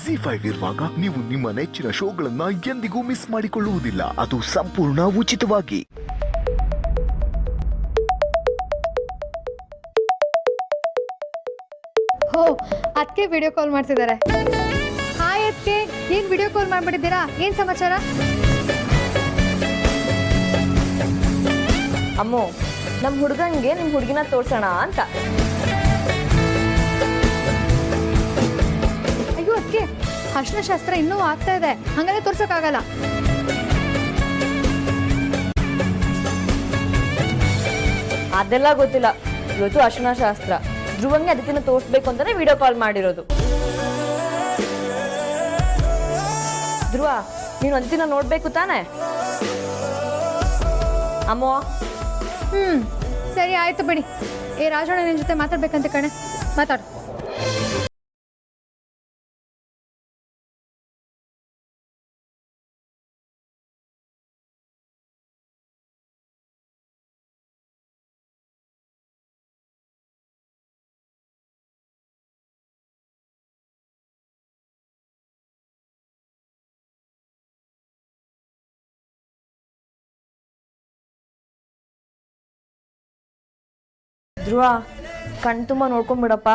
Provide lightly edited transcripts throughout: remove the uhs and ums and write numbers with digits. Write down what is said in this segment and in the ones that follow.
ZEE5 ಇರುವಾಗ ನೀವು ನಿಮ್ಮ ನೆಚ್ಚಿನ ಶೋಗಳನ್ನ ಎಂದಿಗೂ ಮಿಸ್ ಮಾಡಿಕೊಳ್ಳುವುದಿಲ್ಲ. ಅದು ಸಂಪೂರ್ಣ ಉಚಿತವಾಗಿ. ಹೋ, ಅದಕ್ಕೆ ವಿಡಿಯೋ ಕಾಲ್ ಮಾಡ್ತಿದ್ದಾರೆ. ಹಾಯ್ ಅದಕ್ಕೆ, ಏನ್ ವಿಡಿಯೋ ಕಾಲ್ ಮಾಡ್ಬಿಟ್ಟಿದ್ದೀರಾ? ಏನ್ ಸಮಾಚಾರ? ಅಮ್ಮೋ, ನಮ್ಮ ಹುಡುಗಂಗೆ ನಿಮ್ಮ ಹುಡುಗಿನ ತೋರ್ಸೋಣ ಅಂತ. ಅಯ್ಯೋ ಅದಕ್ಕೆ, ಅರ್ಶಿನ ಶಾಸ್ತ್ರ ಇನ್ನೂ ಆಗ್ತಾ ಇದೆ, ಹಂಗಾದ್ರೆ ತೋರ್ಸಕ್ಕಾಗಲ್ಲ. ಅದೆಲ್ಲ ಗೊತ್ತಿಲ್ಲ. ಇವತ್ತು ಅರ್ಶಿನ ಶಾಸ್ತ್ರ. ಧ್ರುವಂಗೆ ಅದಕ್ಕಿಂತ ತೋರಿಸ್ಬೇಕು ಅಂತಾನೆ ವಿಡಿಯೋ ಕಾಲ್ ಮಾಡಿರೋದು. ಧ್ರುವ, ನೀನು ಅಂತಿನ ನೋಡ್ಬೇಕು ತಾನೆ? ಅಮ್ಮೋ. ಸರಿ ಆಯ್ತು ಬಿಡಿ. ರಾಜಣ್ಣ ನಿನ್ ಜೊತೆ ಮಾತಾಡ್ಬೇಕಂತ ಕಣೆ, ಮಾತಾಡು. ಧ್ರುವ, ಕಣ್ ತುಂಬ ನೋಡ್ಕೊಂಡ್ಬಿಡಪ್ಪ.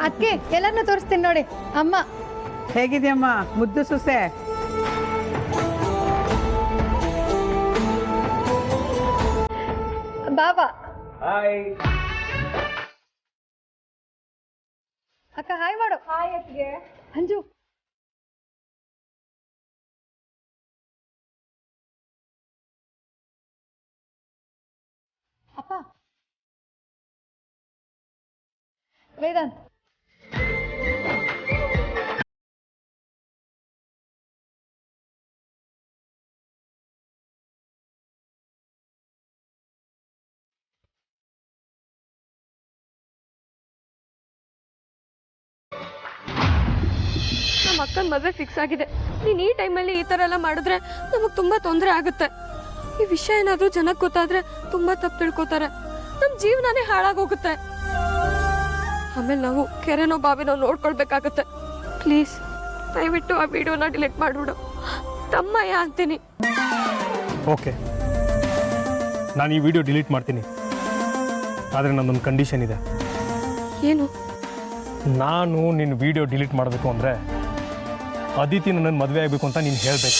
ಅದಕ್ಕೆ ಎಲ್ಲರನ್ನೂ ತೋರಿಸ್ತೀನಿ ನೋಡಿ. ಅಮ್ಮ ಹೇಗಿದೆಯಮ್ಮ ಮುದ್ದು ಸೊಸೆ? ಬಾಬಾ. ಅಕ್ಕ ಹಾಯ್ ಮಾಡು. ಹಾಯ್ ಅತ್ತಿಗೆ. ಅಂಜು, ಅಪ್ಪ. ವೇದಾಂತ್. ನಮ್ಮ ಅಕ್ಕನ ಮದುವೆ ಫಿಕ್ಸ್ ಆಗಿದೆ. ನೀನು ಈ ಟೈಮಲ್ಲಿ ಈ ಥರ ಎಲ್ಲ ಮಾಡಿದ್ರೆ ನಮಗೆ ತುಂಬ ತೊಂದರೆ ಆಗುತ್ತೆ. ಈ ವಿಷಯ ಏನಾದರೂ ಜನಕ್ಕೆ ಗೊತ್ತಾದ್ರೆ ತುಂಬ ತಪ್ಪು ತಿಳ್ಕೊತಾರೆ. ನಮ್ಮ ಜೀವನನೇ ಹಾಳಾಗೋಗುತ್ತೆ. ಆಮೇಲೆ ನಾವು ಕೆರೆನೋ ಬಾವಿನೋ ನೋಡ್ಕೊಳ್ಬೇಕಾಗತ್ತೆ. ಪ್ಲೀಸ್ ದಯವಿಟ್ಟು ಆ ವಿಡಿಯೋನ ಡಿಲೀಟ್ ಮಾಡಿಬಿಡು. ತಮ್ಮಯ್ಯ ಅಂತೀನಿ. ಓಕೆ, ನಾನು ಈ ವಿಡಿಯೋ ಡಿಲೀಟ್ ಮಾಡ್ತೀನಿ. ಆದರೆ ನನ್ನೊಂದು ಕಂಡೀಷನ್ ಇದೆ. ಏನು? ನಾನು ನಿನ್ನ ವಿಡಿಯೋ ಡಿಲೀಟ್ ಮಾಡಬೇಕು ಅಂದರೆ ಅದಿತಿ ನನ್ನನ್ನು ಮದುವೆ ಆಗಬೇಕು ಅಂತ ನೀನು ಹೇಳಬೇಕು.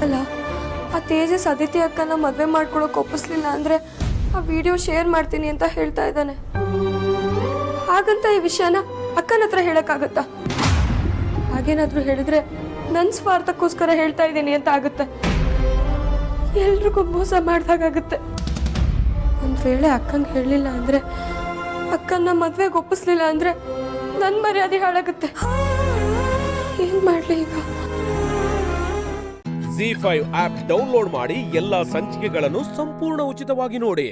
ಅಲ್ಲ, ಆ ತೇಜಸ್ ಅದಿತಿ ಅಕ್ಕನ ಮದುವೆ ಮಾಡ್ಕೊಳಕ್ಕೆ ಒಪ್ಪಿಸ್ಲಿಲ್ಲ ಅಂದರೆ ಆ ವಿಡಿಯೋ ಶೇರ್ ಮಾಡ್ತೀನಿ ಅಂತ ಹೇಳ್ತಾ ಇದ್ದಾನೆ. ಹಾಗಂತ ಈ ವಿಷಯನ ಅಕ್ಕನ ಹತ್ರ ಹೇಳೋಕ್ಕಾಗತ್ತಾ? ಹಾಗೇನಾದರೂ ಹೇಳಿದ್ರೆ ನನ್ನ ಸ್ವಾರ್ಥಕ್ಕೋಸ್ಕರ ಹೇಳ್ತಾ ಇದ್ದೀನಿ ಅಂತ ಆಗುತ್ತೆ. ಎಲ್ರಿಗೂ ಮೋಸ ಮಾಡ್ದಾಗುತ್ತೆ. ಒಂದು ವೇಳೆ ಅಕ್ಕಂಗೆ ಹೇಳಲಿಲ್ಲ ಅಂದರೆ, ಅಕ್ಕನ ಮದುವೆಗೆ ಒಪ್ಪಿಸ್ಲಿಲ್ಲ ಅಂದರೆ ನನ್ನ ಮರ್ಯಾದೆ ಹಾಳಾಗುತ್ತೆ. ಏನು ಮಾಡಲಿ ಈಗ? ZEE5 ಆಪ್ ಡೌನ್ಲೋಡ್ ಮಾಡಿ ಎಲ್ಲಾ ಸಂಚಿಕೆಗಳನ್ನು ಸಂಪೂರ್ಣ ಉಚಿತವಾಗಿ ನೋಡಿ.